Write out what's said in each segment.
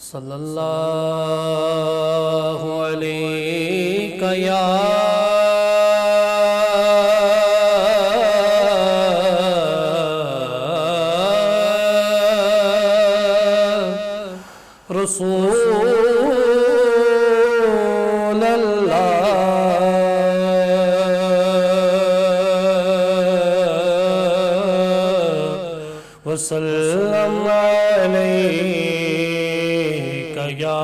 صلی اللہ علیہ یا رسول اللہ وسلم علیک یا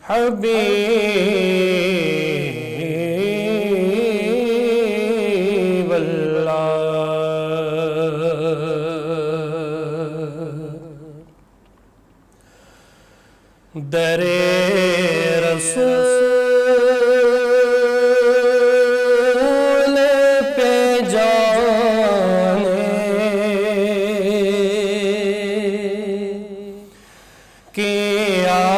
حبیب اللہ۔ در رسول پہ جانے کی آرزو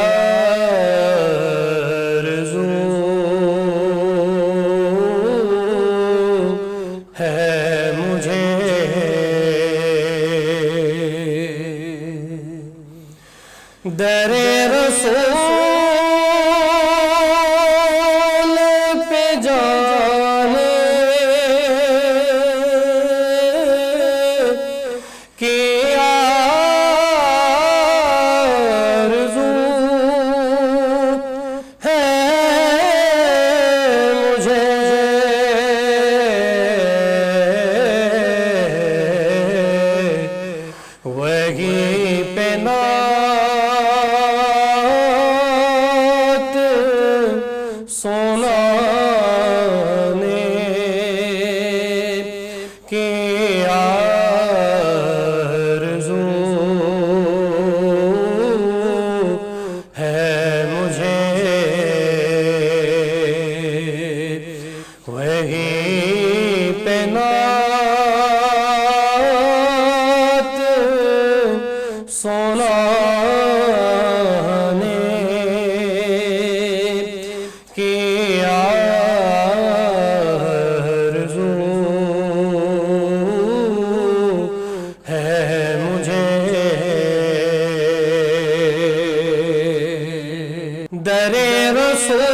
ہے مجھے، در رسول پہ جانے کی آرزو ہے مجھے، وہیں پہ سنانے کی آرزو ہے مجھے، وہیں پہ نعت سنانے کی آرزو ہے مجھے، در رسول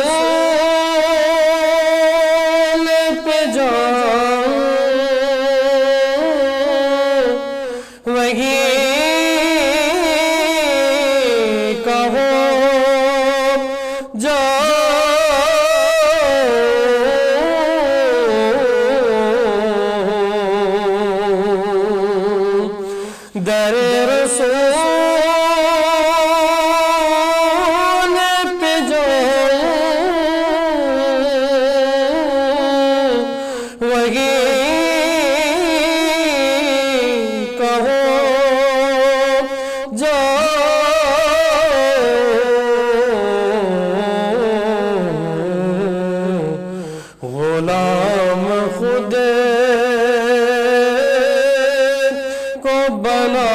پہ جاؤں وہیں کہو در رسول پہ جاؤں وہیں کہو غلام خود کو بنانے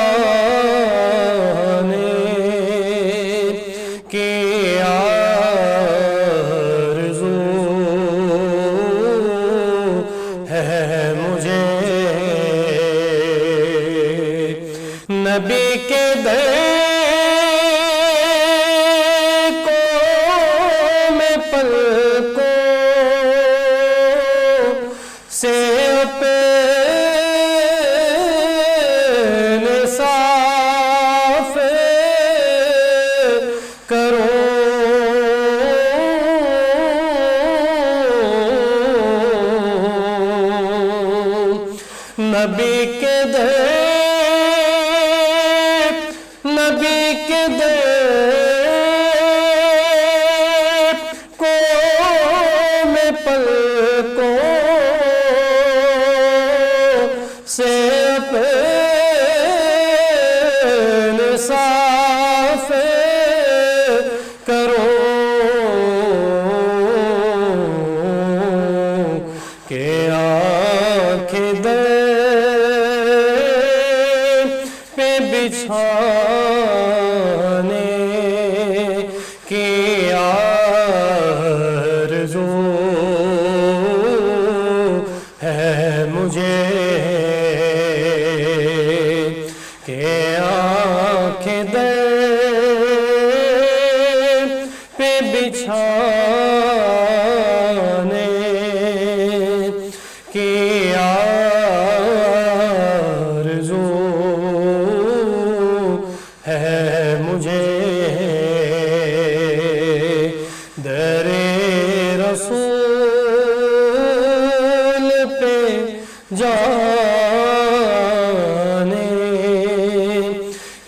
کی آرزو ہے مجھے، نبی کے در کو میں پلکوں سے اپنے صاف کرو، نبی کے در کو میں پلکوں سے اپنے صاف کرو کہ آنکھیں در پہ بچھانے کی آرزو ہے مجھے، کہ آنکھیں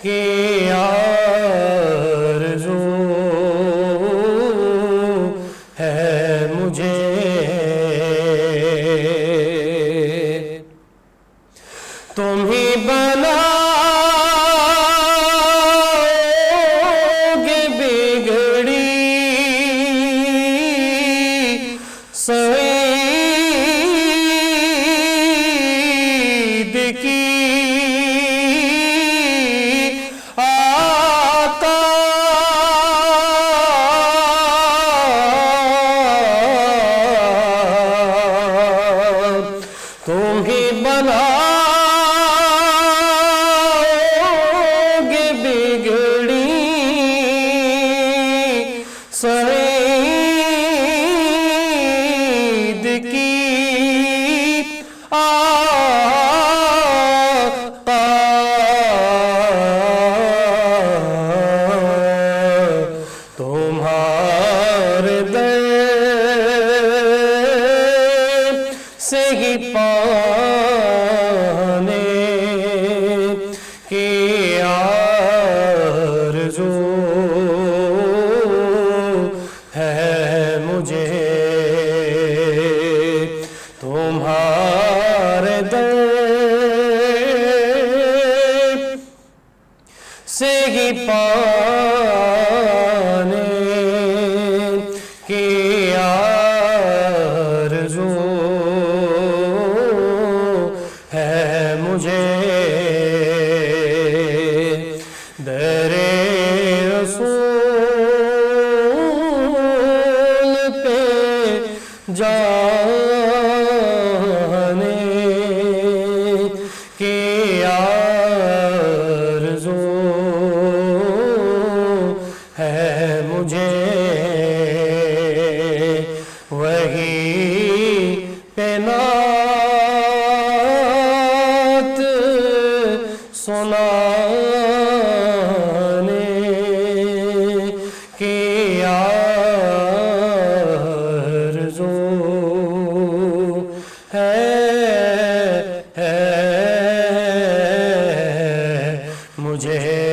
کی آرزو ہے مجھے تم ہی بناؤگے بگڑی سعید کی آقا تم ہی بناؤگے بگڑی سعید کی آقا تمہارے در سے ہی پانے کی آرزو ہے مجھے تمہارے در سے ہی پانے کی آرزو ہے مجھے در رسول پہ جانے کی آرزو ہے مجھے وہی پہ نعت سنانے کی آرزو ہے مجھے